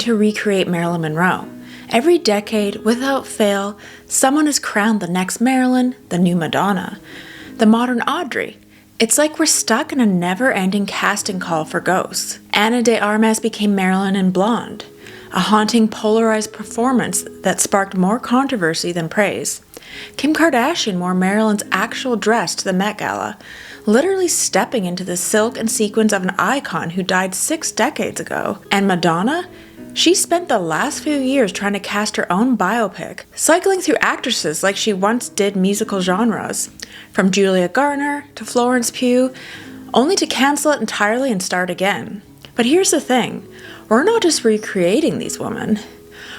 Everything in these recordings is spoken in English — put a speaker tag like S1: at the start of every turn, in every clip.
S1: to recreate Marilyn Monroe. Every decade, without fail, someone is crowned the next Marilyn, the new Madonna, the modern Audrey. It's like we're stuck in a never-ending casting call for ghosts. Ana de Armas became Marilyn in Blonde, a haunting polarized performance that sparked more controversy than praise. Kim Kardashian wore Marilyn's actual dress to the Met Gala, literally stepping into the silk and sequins of an icon who died 6 decades ago. And Madonna? She spent the last few years trying to cast her own biopic, cycling through actresses like she once did musical genres, from Julia Garner to Florence Pugh, only to cancel it entirely and start again. But here's the thing, we're not just recreating these women,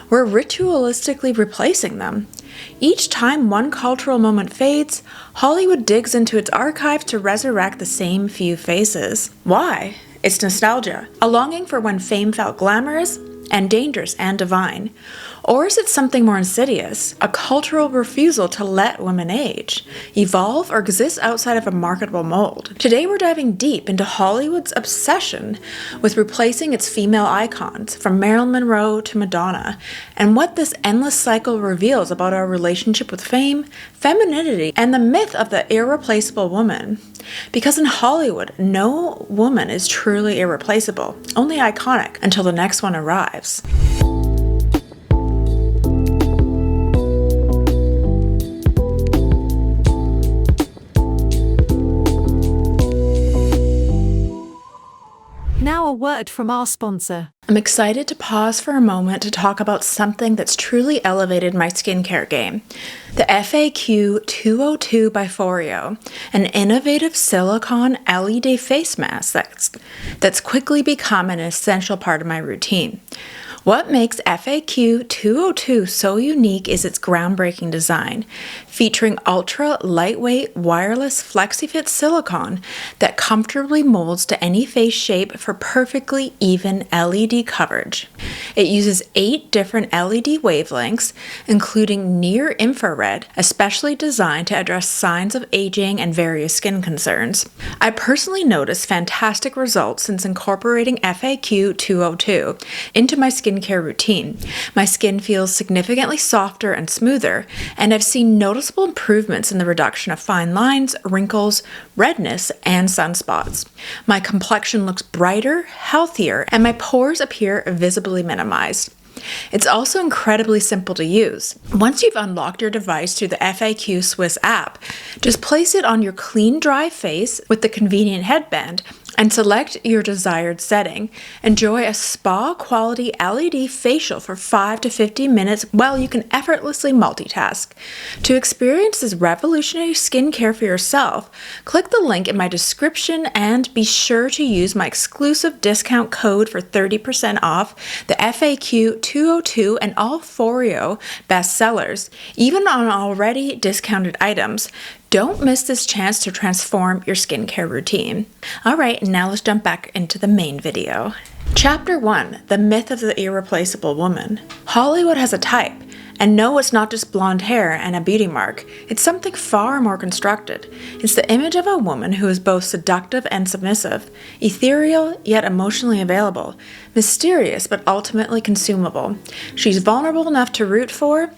S1: we're ritualistically replacing them. Each time one cultural moment fades, Hollywood digs into its archives to resurrect the same few faces. Why? It's nostalgia, a longing for when fame felt glamorous and dangerous and divine. Or is it something more insidious, a cultural refusal to let women age, evolve, or exist outside of a marketable mold? Today we're diving deep into Hollywood's obsession with replacing its female icons, from Marilyn Monroe to Madonna, and what this endless cycle reveals about our relationship with fame, femininity, and the myth of the irreplaceable woman. Because in Hollywood, no woman is truly irreplaceable, only iconic until the next one arrives.
S2: Now a word from our sponsor.
S1: I'm excited to pause for a moment to talk about something that's truly elevated my skincare game. The FAQ 202 by Foreo, an innovative silicone LED face mask that's quickly become an essential part of my routine. What makes FAQ 202 so unique is its groundbreaking design, featuring ultra-lightweight wireless FlexiFit silicone that comfortably molds to any face shape for perfectly even LED coverage. It uses 8 different LED wavelengths, including near-infrared, especially designed to address signs of aging and various skin concerns. I personally noticed fantastic results since incorporating FAQ 202 into my skincare routine. My skin feels significantly softer and smoother, and I've seen noticeable improvements in the reduction of fine lines, wrinkles, redness, and sunspots. My complexion looks brighter, healthier, and my pores appear visibly minimized. It's also incredibly simple to use. Once you've unlocked your device through the FAQ Swiss app, just place it on your clean, dry face with the convenient headband and select your desired setting. Enjoy a spa-quality LED facial for 5 to 15 minutes while you can effortlessly multitask. To experience this revolutionary skincare for yourself, click the link in my description and be sure to use my exclusive discount code for 30% off the FAQ 202 and all Foreo bestsellers, even on already discounted items. Don't miss this chance to transform your skincare routine. Alright, now let's jump back into the main video. Chapter 1, The Myth of the Irreplaceable Woman. Hollywood has a type, and no, it's not just blonde hair and a beauty mark. It's something far more constructed. It's the image of a woman who is both seductive and submissive, ethereal yet emotionally available, mysterious but ultimately consumable. She's vulnerable enough to root for,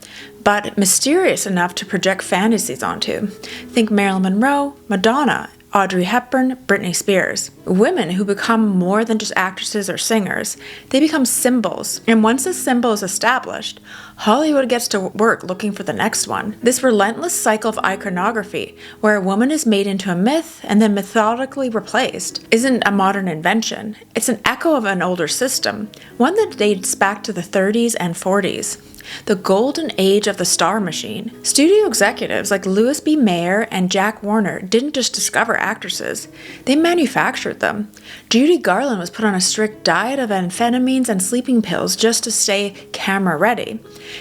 S1: but mysterious enough to project fantasies onto. Think Marilyn Monroe, Madonna, Audrey Hepburn, Britney Spears. Women who become more than just actresses or singers. They become symbols, and once a symbol is established, Hollywood gets to work looking for the next one. This relentless cycle of iconography, where a woman is made into a myth and then methodically replaced, isn't a modern invention. It's an echo of an older system, one that dates back to the 30s and 40s. The golden age of the star machine. Studio executives like Louis B. Mayer and Jack Warner didn't just discover actresses, they manufactured them. Judy Garland was put on a strict diet of amphetamines and sleeping pills just to stay camera ready.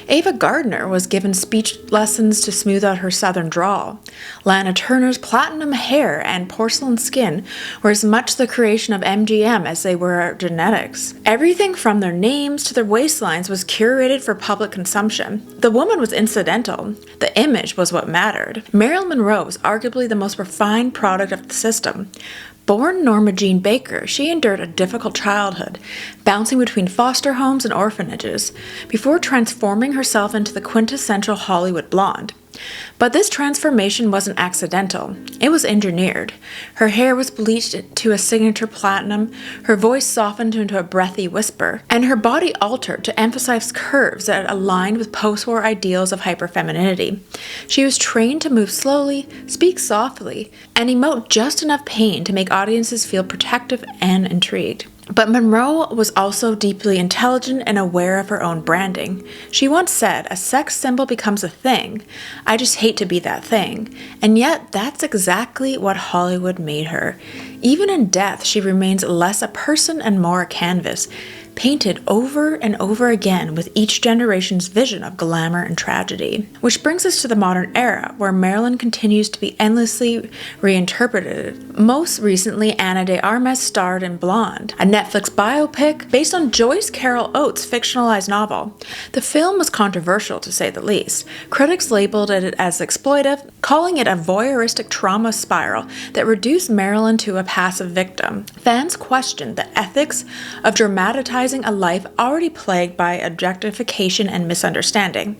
S1: Ava Gardner was given speech lessons to smooth out her southern drawl. Lana Turner's platinum hair and porcelain skin were as much the creation of MGM as they were genetics. Everything from their names to their waistlines was curated for public consumption. The woman was incidental. The image was what mattered. Marilyn Monroe was arguably the most refined product of the system. Born Norma Jean Baker, she endured a difficult childhood, bouncing between foster homes and orphanages, before transforming herself into the quintessential Hollywood blonde. But this transformation wasn't accidental. It was engineered. Her hair was bleached to a signature platinum, her voice softened into a breathy whisper, and her body altered to emphasize curves that aligned with post-war ideals of hyperfemininity. She was trained to move slowly, speak softly, and emote just enough pain to make audiences feel protective and intrigued. But Monroe was also deeply intelligent and aware of her own branding. She once said, "A sex symbol becomes a thing. I just hate to be that thing." And yet, that's exactly what Hollywood made her. Even in death, she remains less a person and more a canvas, painted over and over again with each generation's vision of glamour and tragedy. Which brings us to the modern era, where Marilyn continues to be endlessly reinterpreted. Most recently, Ana de Armas starred in Blonde, a Netflix biopic based on Joyce Carol Oates' fictionalized novel. The film was controversial, to say the least. Critics labeled it as exploitive, calling it a voyeuristic trauma spiral that reduced Marilyn to a passive victim. Fans questioned the ethics of dramatizing a life already plagued by objectification and misunderstanding.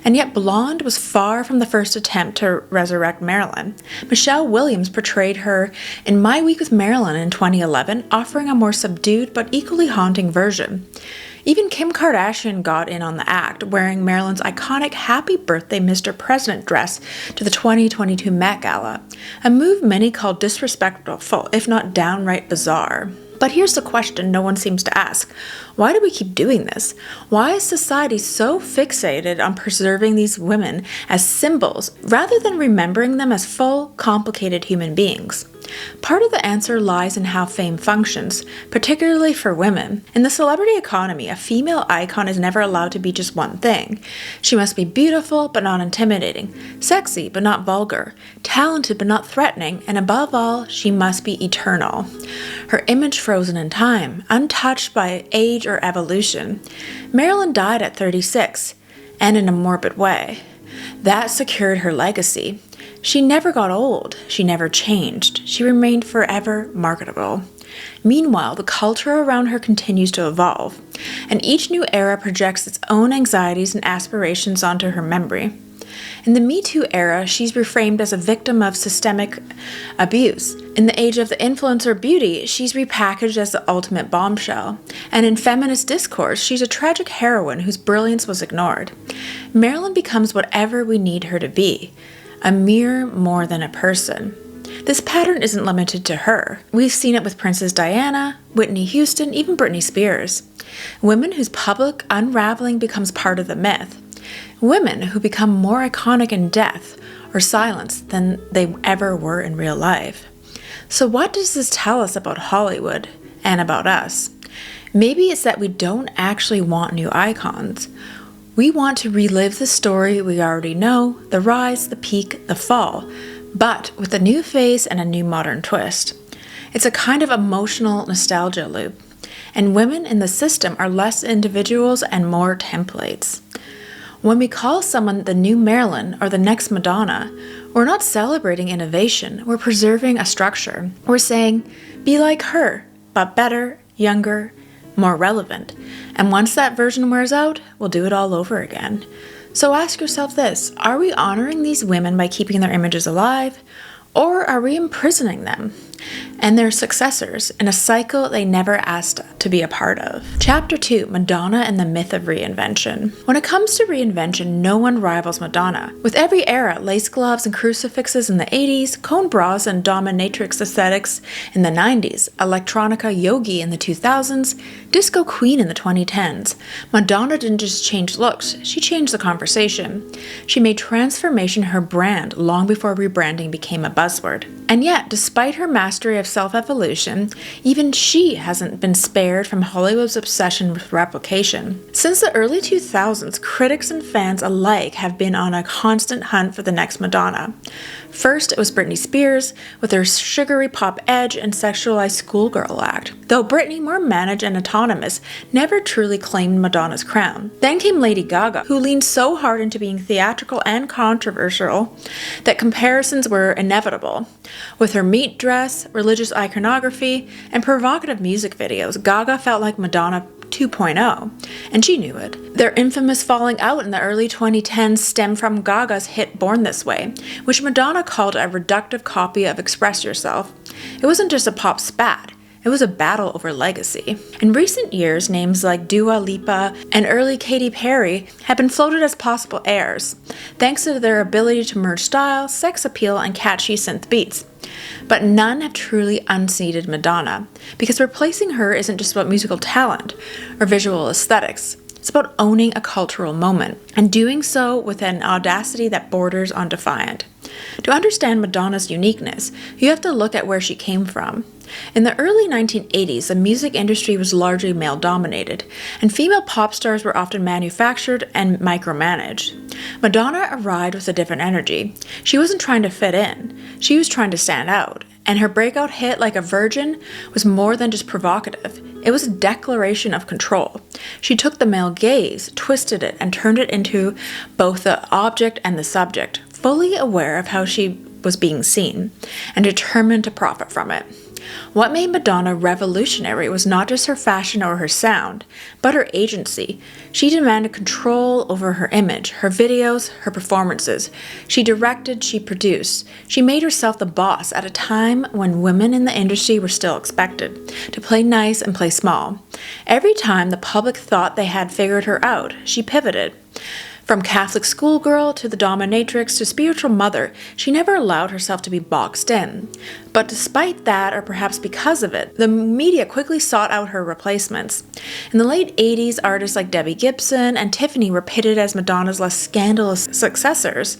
S1: And yet Blonde was far from the first attempt to resurrect Marilyn. Michelle Williams portrayed her in My Week with Marilyn in 2011, offering a more subdued but equally haunting version. Even Kim Kardashian got in on the act, wearing Marilyn's iconic Happy Birthday Mr. President dress to the 2022 Met Gala, a move many called disrespectful, if not downright bizarre. But here's the question no one seems to ask. Why do we keep doing this? Why is society so fixated on preserving these women as symbols rather than remembering them as full, complicated human beings? Part of the answer lies in how fame functions, particularly for women. In the celebrity economy, a female icon is never allowed to be just one thing. She must be beautiful but not intimidating, sexy but not vulgar, talented but not threatening, and above all, she must be eternal. Her image frozen in time, untouched by age or evolution. Marilyn died at 36, and in a morbid way. That secured her legacy. She never got old. She never changed. She remained forever marketable. Meanwhile, the culture around her continues to evolve, and each new era projects its own anxieties and aspirations onto her memory. In the Me Too era, she's reframed as a victim of systemic abuse. In the age of the influencer beauty, she's repackaged as the ultimate bombshell. And in feminist discourse, she's a tragic heroine whose brilliance was ignored. Marilyn becomes whatever we need her to be, a mirror more than a person. This pattern isn't limited to her. We've seen it with Princess Diana, Whitney Houston, even Britney Spears. Women whose public unraveling becomes part of the myth. Women who become more iconic in death or silence than they ever were in real life. So what does this tell us about Hollywood and about us? Maybe it's that we don't actually want new icons. We want to relive the story we already know, the rise, the peak, the fall, but with a new face and a new modern twist. It's a kind of emotional nostalgia loop, and women in the system are less individuals and more templates. When we call someone the new Marilyn or the next Madonna, we're not celebrating innovation, we're preserving a structure. We're saying, be like her, but better, younger, more relevant. And once that version wears out, we'll do it all over again. So ask yourself this, are we honoring these women by keeping their images alive? Or are we imprisoning them and their successors in a cycle they never asked to be a part of? Chapter 2, Madonna and the Myth of Reinvention. When it comes to reinvention, no one rivals Madonna. With every era, lace gloves and crucifixes in the 80s, cone bras and dominatrix aesthetics in the 90s, electronica yogi in the 2000s, disco queen in the 2010s, Madonna didn't just change looks, she changed the conversation. She made transformation her brand long before rebranding became a buzzword. And yet, despite her mastery of self-evolution, even she hasn't been spared from Hollywood's obsession with replication. Since the early 2000s, critics and fans alike have been on a constant hunt for the next Madonna. First, it was Britney Spears with her sugary pop edge and sexualized schoolgirl act, though Britney, more managed and autonomous, never truly claimed Madonna's crown. Then came Lady Gaga, who leaned so hard into being theatrical and controversial that comparisons were inevitable. With her meat dress, religious iconography, and provocative music videos, Gaga felt like Madonna 2.0, and she knew it. Their infamous falling out in the early 2010s stemmed from Gaga's hit Born This Way, which Madonna called a reductive copy of Express Yourself. It wasn't just a pop spat, it was a battle over legacy. In recent years, names like Dua Lipa and early Katy Perry have been floated as possible heirs, thanks to their ability to merge style, sex appeal, and catchy synth beats. But none have truly unseated Madonna, because replacing her isn't just about musical talent or visual aesthetics. It's about owning a cultural moment, and doing so with an audacity that borders on defiant. To understand Madonna's uniqueness, you have to look at where she came from. In the early 1980s, the music industry was largely male-dominated, and female pop stars were often manufactured and micromanaged. Madonna arrived with a different energy. She wasn't trying to fit in, she was trying to stand out, and her breakout hit, Like a Virgin, was more than just provocative. It was a declaration of control. She took the male gaze, twisted it, and turned it into both the object and the subject, fully aware of how she was being seen, and determined to profit from it. What made Madonna revolutionary was not just her fashion or her sound, but her agency. She demanded control over her image, her videos, her performances. She directed, she produced. She made herself the boss at a time when women in the industry were still expected to play nice and play small. Every time the public thought they had figured her out, she pivoted. From Catholic schoolgirl to the dominatrix to spiritual mother, she never allowed herself to be boxed in. But despite that, or perhaps because of it, the media quickly sought out her replacements. In the late 80s, artists like Debbie Gibson and Tiffany were pitted as Madonna's less scandalous successors.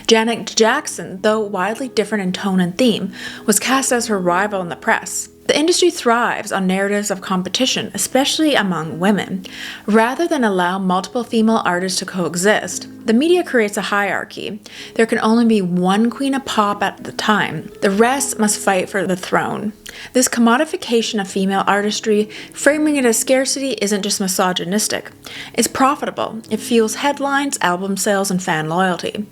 S1: Janet Jackson, though widely different in tone and theme, was cast as her rival in the press. The industry thrives on narratives of competition, especially among women. Rather than allow multiple female artists to coexist, the media creates a hierarchy. There can only be one queen of pop at the time. The rest must fight for the throne. This commodification of female artistry, framing it as scarcity, isn't just misogynistic. It's profitable. It fuels headlines, album sales, and fan loyalty.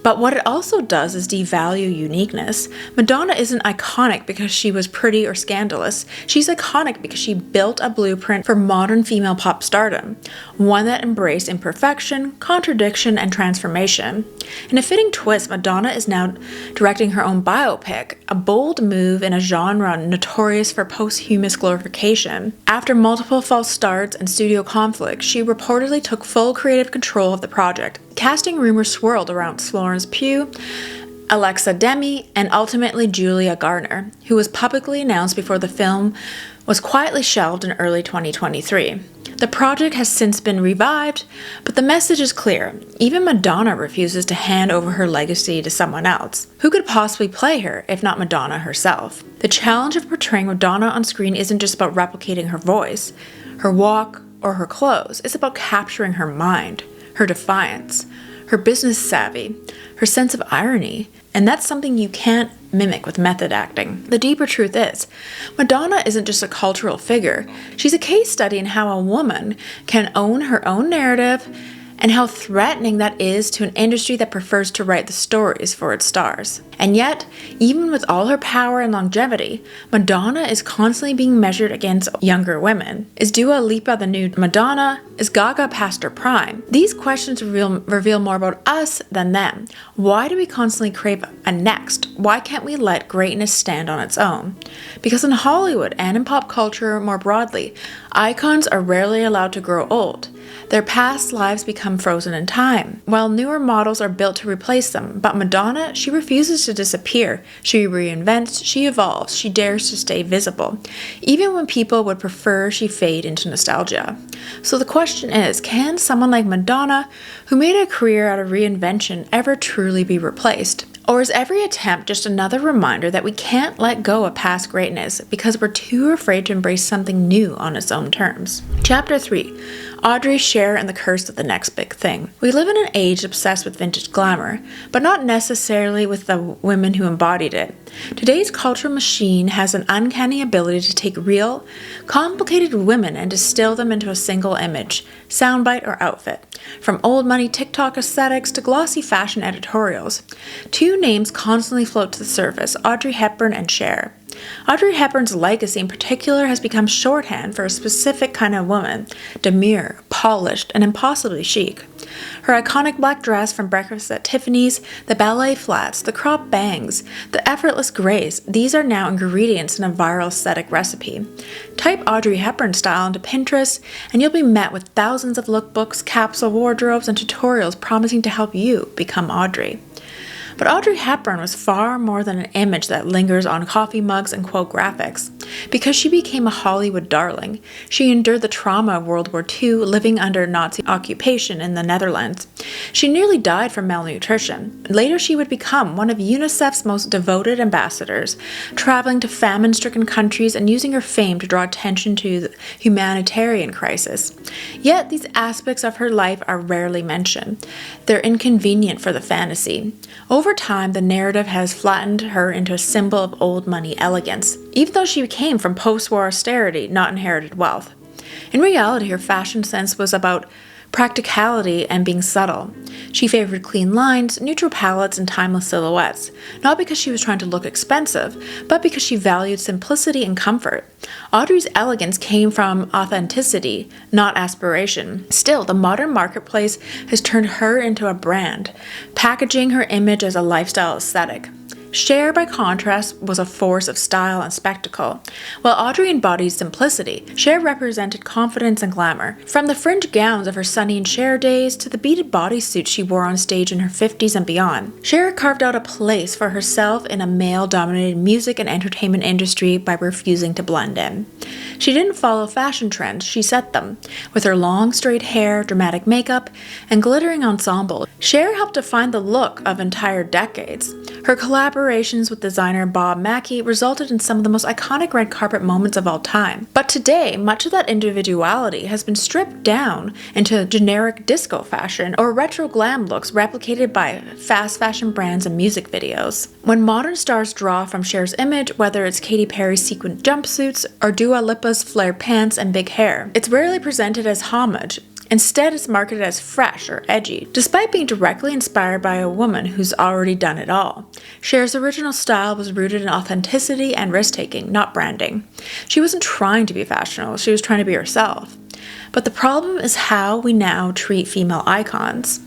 S1: But what it also does is devalue uniqueness. Madonna isn't iconic because she was pretty or scandalous. She's iconic because she built a blueprint for modern female pop stardom, one that embraced imperfection, contradiction, and transformation. In a fitting twist, Madonna is now directing her own biopic, a bold move in a genre notorious for posthumous glorification. After multiple false starts and studio conflicts, she reportedly took full creative control of the project. Casting rumors swirled around Florence Pugh, Alexa Demi, and ultimately Julia Garner, who was publicly announced before the film was quietly shelved in early 2023. The project has since been revived, but the message is clear. Even Madonna refuses to hand over her legacy to someone else. Who could possibly play her if not Madonna herself? The challenge of portraying Madonna on screen isn't just about replicating her voice, her walk, or her clothes. It's about capturing her mind, her defiance, her business savvy, her sense of irony, and that's something you can't mimic with method acting. The deeper truth is, Madonna isn't just a cultural figure. She's a case study in how a woman can own her own narrative and how threatening that is to an industry that prefers to write the stories for its stars. And yet, even with all her power and longevity, Madonna is constantly being measured against younger women. Is Dua Lipa the new Madonna? Is Gaga past her prime? These questions reveal more about us than them. Why do we constantly crave a next? Why can't we let greatness stand on its own? Because in Hollywood and in pop culture more broadly, icons are rarely allowed to grow old. Their past lives become frozen in time, while newer models are built to replace them. But Madonna, she refuses to disappear. She reinvents, she evolves, she dares to stay visible, even when people would prefer she fade into nostalgia. So the question is, can someone like Madonna, who made a career out of reinvention, ever truly be replaced? Or is every attempt just another reminder that we can't let go of past greatness because we're too afraid to embrace something new on its own terms? Chapter 3. Audrey, Cher, and the Curse of the Next Big Thing. We live in an age obsessed with vintage glamour, but not necessarily with the women who embodied it. Today's cultural machine has an uncanny ability to take real, complicated women and distill them into a single image, soundbite, or outfit. From old money TikTok aesthetics to glossy fashion editorials. Two names constantly float to the surface, Audrey Hepburn and Cher. Audrey Hepburn's legacy in particular has become shorthand for a specific kind of woman, demure, polished, and impossibly chic. Her iconic black dress from Breakfast at Tiffany's, the ballet flats, the cropped bangs, the effortless grace, these are now ingredients in a viral aesthetic recipe. Type Audrey Hepburn style into Pinterest, and you'll be met with thousands of lookbooks, capsule wardrobes, and tutorials promising to help you become Audrey. But Audrey Hepburn was far more than an image that lingers on coffee mugs and quote graphics. Because she became a Hollywood darling, she endured the trauma of World War II, living under Nazi occupation in the Netherlands. She nearly died from malnutrition. Later, she would become one of UNICEF's most devoted ambassadors, traveling to famine-stricken countries and using her fame to draw attention to the humanitarian crisis. Yet, these aspects of her life are rarely mentioned. They're inconvenient for the fantasy. Over time, the narrative has flattened her into a symbol of old money elegance, even though she came from post-war austerity, not inherited wealth. In reality, her fashion sense was about practicality and being subtle. She favored clean lines, neutral palettes, and timeless silhouettes, not because she was trying to look expensive, but because she valued simplicity and comfort. Audrey's elegance came from authenticity, not aspiration. Still, the modern marketplace has turned her into a brand, packaging her image as a lifestyle aesthetic. Cher, by contrast, was a force of style and spectacle. While Audrey embodied simplicity, Cher represented confidence and glamour. From the fringe gowns of her Sonny and Cher days to the beaded bodysuits she wore on stage in her 50s and beyond, Cher carved out a place for herself in a male-dominated music and entertainment industry by refusing to blend in. She didn't follow fashion trends, she set them. With her long, straight hair, dramatic makeup, and glittering ensemble, Cher helped define the look of entire decades. Her collaborations with designer Bob Mackie resulted in some of the most iconic red carpet moments of all time. But today, much of that individuality has been stripped down into generic disco fashion or retro glam looks replicated by fast fashion brands and music videos. When modern stars draw from Cher's image, whether it's Katy Perry's sequined jumpsuits or Dua Lipa's flared pants and big hair, it's rarely presented as homage. Instead, it's marketed as fresh or edgy, despite being directly inspired by a woman who's already done it all. Cher's original style was rooted in authenticity and risk-taking, not branding. She wasn't trying to be fashionable, she was trying to be herself. But the problem is how we now treat female icons.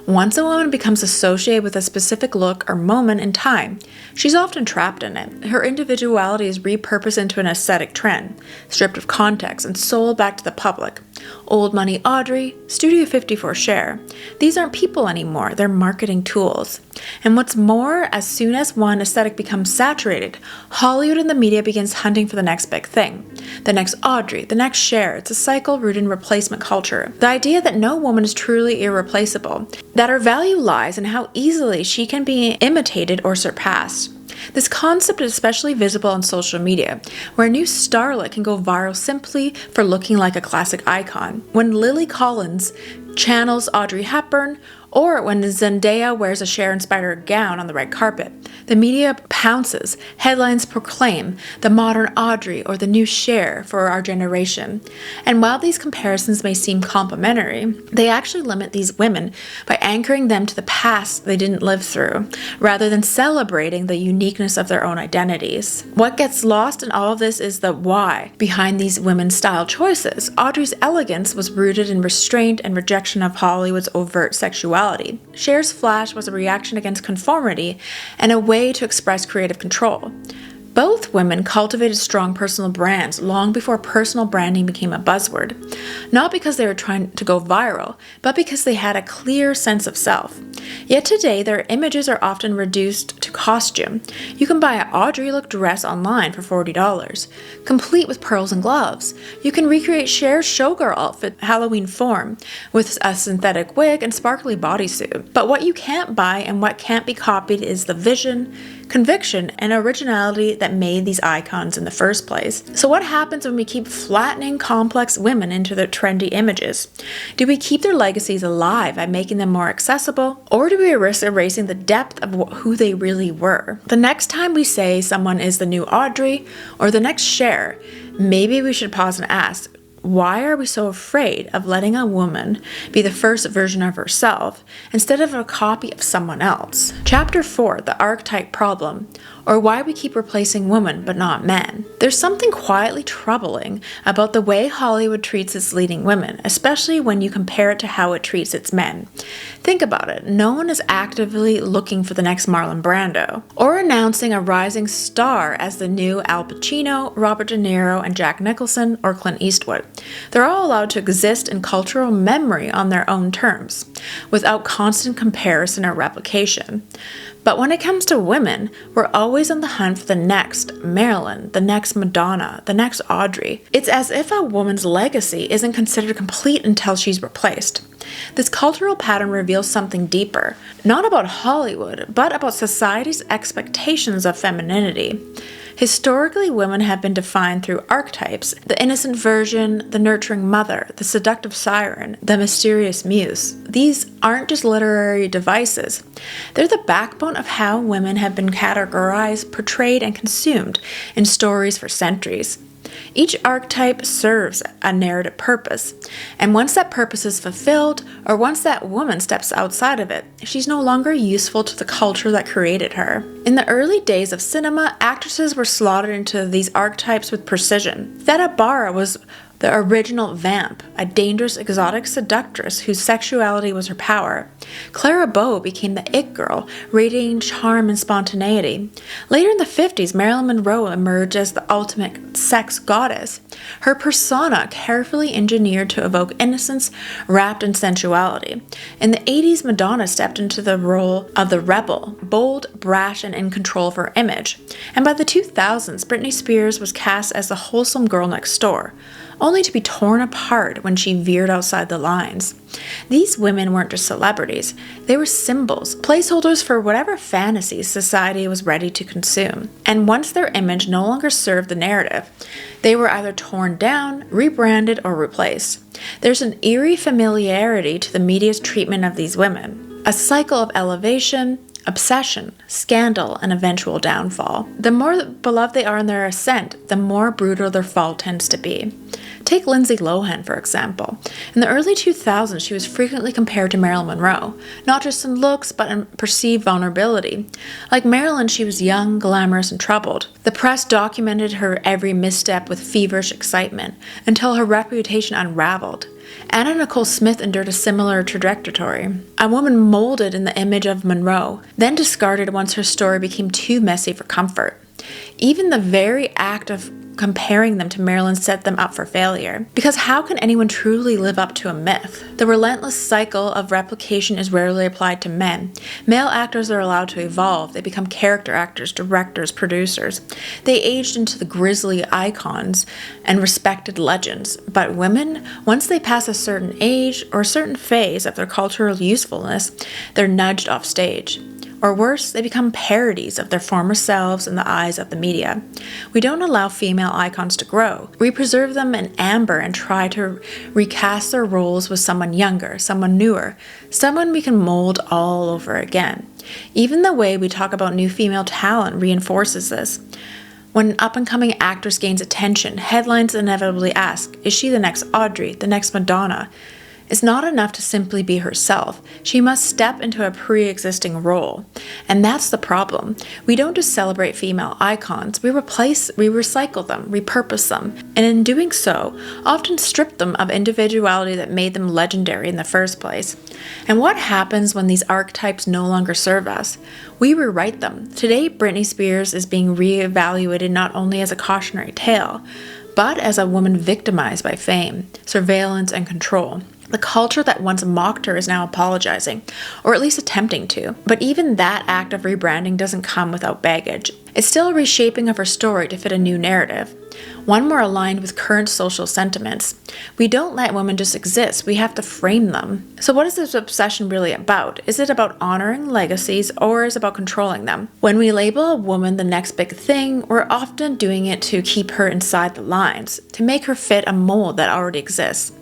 S1: Once a woman becomes associated with a specific look or moment in time, she's often trapped in it. Her individuality is repurposed into an aesthetic trend, stripped of context and sold back to the public. Old money Audrey, Studio 54 Cher. These aren't people anymore, they're marketing tools. And what's more, as soon as one aesthetic becomes saturated, Hollywood and the media begins hunting for the next big thing. The next Audrey, the next Cher. It's a cycle rooted in replacement culture. The idea that no woman is truly irreplaceable, that her value lies in how easily she can be imitated or surpassed. This concept is especially visible on social media, where a new starlet can go viral simply for looking like a classic icon. When Lily Collins channels Audrey Hepburn, or when Zendaya wears a Cher-inspired gown on the red carpet, the media pounces. Headlines proclaim the modern Audrey or the new Cher for our generation. And while these comparisons may seem complimentary, they actually limit these women by anchoring them to the past they didn't live through, rather than celebrating the uniqueness of their own identities. What gets lost in all of this is the why behind these women's style choices. Audrey's elegance was rooted in restraint and rejection of Hollywood's overt sexuality. Cher's flash was a reaction against conformity and a way to express creative control. Both women cultivated strong personal brands long before personal branding became a buzzword, not because they were trying to go viral, but because they had a clear sense of self. Yet today, their images are often reduced to costume. You can buy an Audrey look dress online for $40, complete with pearls and gloves. You can recreate Cher's showgirl outfit Halloween form with a synthetic wig and sparkly bodysuit. But what you can't buy and what can't be copied is the vision, conviction, and originality that made these icons in the first place. So what happens when we keep flattening complex women into their trendy images? Do we keep their legacies alive by making them more accessible, or do we risk erasing the depth of who they really were? The next time we say someone is the new Audrey or the next Cher, maybe we should pause and ask, why are we so afraid of letting a woman be the first version of herself instead of a copy of someone else? Chapter 4, The Archetype Problem, or Why We Keep Replacing Women but Not Men. There's something quietly troubling about the way Hollywood treats its leading women, especially when you compare it to how it treats its men. Think about it. No one is actively looking for the next Marlon Brando, or announcing a rising star as the new Al Pacino, Robert De Niro, and Jack Nicholson, or Clint Eastwood. They're all allowed to exist in cultural memory on their own terms, without constant comparison or replication. But when it comes to women, we're always on the hunt for the next Marilyn, the next Madonna, the next Audrey. It's as if a woman's legacy isn't considered complete until she's replaced. This cultural pattern reveals something deeper, not about Hollywood, but about society's expectations of femininity. Historically, women have been defined through archetypes: the innocent virgin, the nurturing mother, the seductive siren, the mysterious muse. These aren't just literary devices. They're the backbone of how women have been categorized, portrayed, and consumed in stories for centuries. Each archetype serves a narrative purpose, and once that purpose is fulfilled, or once that woman steps outside of it, she's no longer useful to the culture that created her. In the early days of cinema, actresses were slotted into these archetypes with precision. Theda Bara was the original vamp, a dangerous exotic seductress whose sexuality was her power. Clara Bow became the it girl, radiating charm and spontaneity. Later in the 50s, Marilyn Monroe emerged as the ultimate sex goddess, her persona carefully engineered to evoke innocence wrapped in sensuality. In the 80s, Madonna stepped into the role of the rebel, bold, brash, and in control of her image. And by the 2000s, Britney Spears was cast as the wholesome girl next door, only to be torn apart when she veered outside the lines. These women weren't just celebrities, they were symbols, placeholders for whatever fantasies society was ready to consume. And once their image no longer served the narrative, they were either torn down, rebranded, or replaced. There's an eerie familiarity to the media's treatment of these women, a cycle of elevation, obsession, scandal, and eventual downfall. The more beloved they are in their ascent, the more brutal their fall tends to be. Take Lindsay Lohan, for example. In the early 2000s, she was frequently compared to Marilyn Monroe, not just in looks, but in perceived vulnerability. Like Marilyn, she was young, glamorous, and troubled. The press documented her every misstep with feverish excitement, until her reputation unraveled. Anna Nicole Smith endured a similar trajectory. A woman molded in the image of Monroe, then discarded once her story became too messy for comfort. Even the very act of comparing them to Marilyn set them up for failure. Because how can anyone truly live up to a myth? The relentless cycle of replication is rarely applied to men. Male actors are allowed to evolve. They become character actors, directors, producers. They aged into the grisly icons and respected legends. But women, once they pass a certain age or a certain phase of their cultural usefulness, they're nudged off stage. Or worse, they become parodies of their former selves in the eyes of the media. We don't allow female icons to grow. We preserve them in amber and try to recast their roles with someone younger, someone newer, someone we can mold all over again. Even the way we talk about new female talent reinforces this. When an up-and-coming actress gains attention, headlines inevitably ask, is she the next Audrey, the next Madonna? It's not enough to simply be herself. She must step into a pre-existing role. And that's the problem. We don't just celebrate female icons. We recycle them, repurpose them, and in doing so, often strip them of individuality that made them legendary in the first place. And what happens when these archetypes no longer serve us? We rewrite them. Today, Britney Spears is being reevaluated not only as a cautionary tale, but as a woman victimized by fame, surveillance, and control. The culture that once mocked her is now apologizing, or at least attempting to. But even that act of rebranding doesn't come without baggage. It's still a reshaping of her story to fit a new narrative, one more aligned with current social sentiments. We don't let women just exist, we have to frame them. So what is this obsession really about? Is it about honoring legacies, or is it about controlling them? When we label a woman the next big thing, we're often doing it to keep her inside the lines, to make her fit a mold that already exists.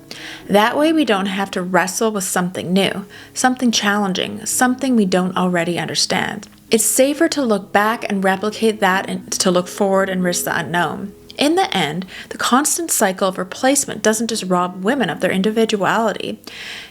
S1: That way we don't have to wrestle with something new, something challenging, something we don't already understand. It's safer to look back and replicate that and to look forward and risk the unknown. In the end, the constant cycle of replacement doesn't just rob women of their individuality.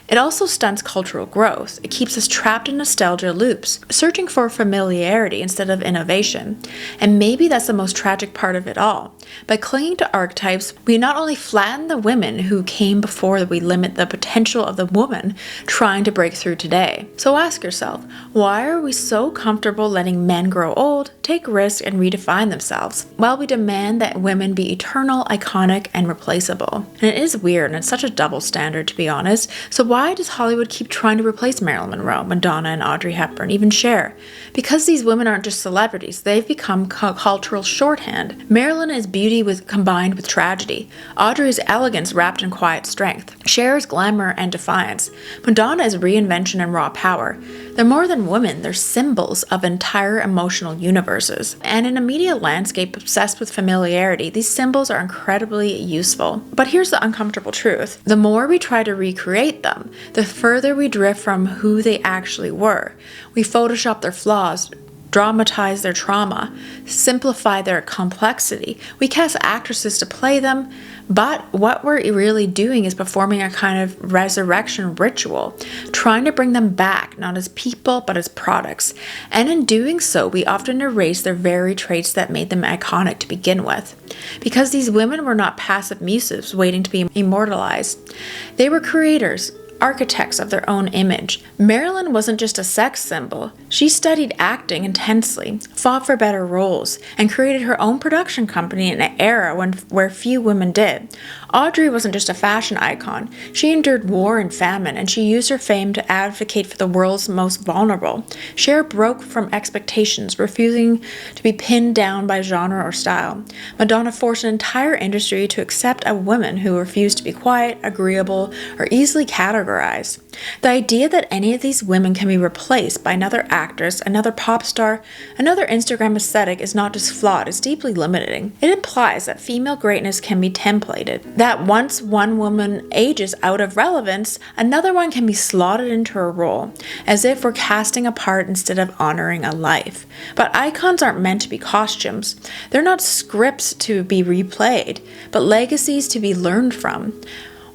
S1: It also stunts cultural growth. It keeps us trapped in nostalgia loops, searching for familiarity instead of innovation. And maybe that's the most tragic part of it all. By clinging to archetypes, we not only flatten the women who came before, we limit the potential of the woman trying to break through today. So ask yourself, why are we so comfortable letting men grow old, take risks, and redefine themselves, while we demand that women be eternal, iconic, and replaceable? And it is weird, and it's such a double standard, to be honest. So why does Hollywood keep trying to replace Marilyn Monroe, Madonna, and Audrey Hepburn, even Cher? Because these women aren't just celebrities, they've become cultural shorthand. Marilyn is beauty combined with tragedy. Audrey is elegance wrapped in quiet strength. Cher is glamour and defiance. Madonna is reinvention and raw power. They're more than women, they're symbols of entire emotional universes. And in a media landscape obsessed with familiarity, these symbols are incredibly useful. But here's the uncomfortable truth. The more we try to recreate them, the further we drift from who they actually were. We Photoshop their flaws, dramatize their trauma, simplify their complexity. We cast actresses to play them, but what we're really doing is performing a kind of resurrection ritual, trying to bring them back, not as people, but as products. And in doing so, we often erase their very traits that made them iconic to begin with. Because these women were not passive muses waiting to be immortalized. They were creators, architects of their own image. Marilyn wasn't just a sex symbol. She studied acting intensely, fought for better roles, and created her own production company in an era where few women did. Audrey wasn't just a fashion icon. She endured war and famine, and she used her fame to advocate for the world's most vulnerable. Cher broke from expectations, refusing to be pinned down by genre or style. Madonna forced an entire industry to accept a woman who refused to be quiet, agreeable, or easily categorized. The idea that any of these women can be replaced by another actress, another pop star, another Instagram aesthetic is not just flawed, it's deeply limiting. It implies that female greatness can be templated, that once one woman ages out of relevance, another one can be slotted into a role, as if we're casting a part instead of honoring a life. But icons aren't meant to be costumes. They're not scripts to be replayed, but legacies to be learned from.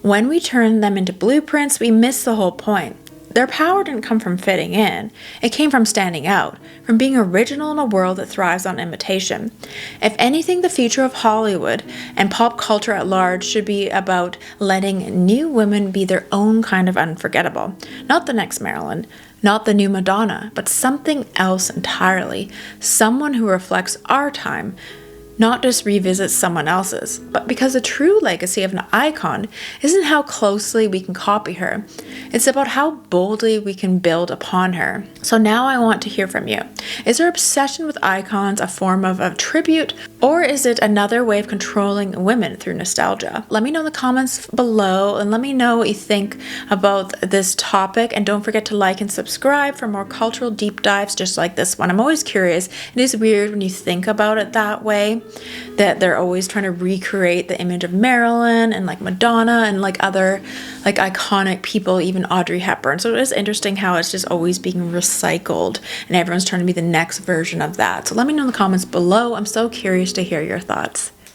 S1: When we turn them into blueprints, we miss the whole point. Their power didn't come from fitting in. It came from standing out, from being original in a world that thrives on imitation. If anything, the future of Hollywood and pop culture at large should be about letting new women be their own kind of unforgettable. Not the next Marilyn, not the new Madonna, but something else entirely. Someone who reflects our time, not just revisit someone else's. But because the true legacy of an icon isn't how closely we can copy her. It's about how boldly we can build upon her. So now I want to hear from you. Is your obsession with icons a form of a tribute, or is it another way of controlling women through nostalgia? Let me know in the comments below, and let me know what you think about this topic. And don't forget to like and subscribe for more cultural deep dives just like this one. I'm always curious. It is weird when you think about it that way, that they're always trying to recreate the image of Marilyn and like Madonna and like other like iconic people, even Audrey Hepburn. So it is interesting how it's just always being recycled and everyone's trying to be the next version of that. So let me know in the comments below. I'm so curious to hear your thoughts.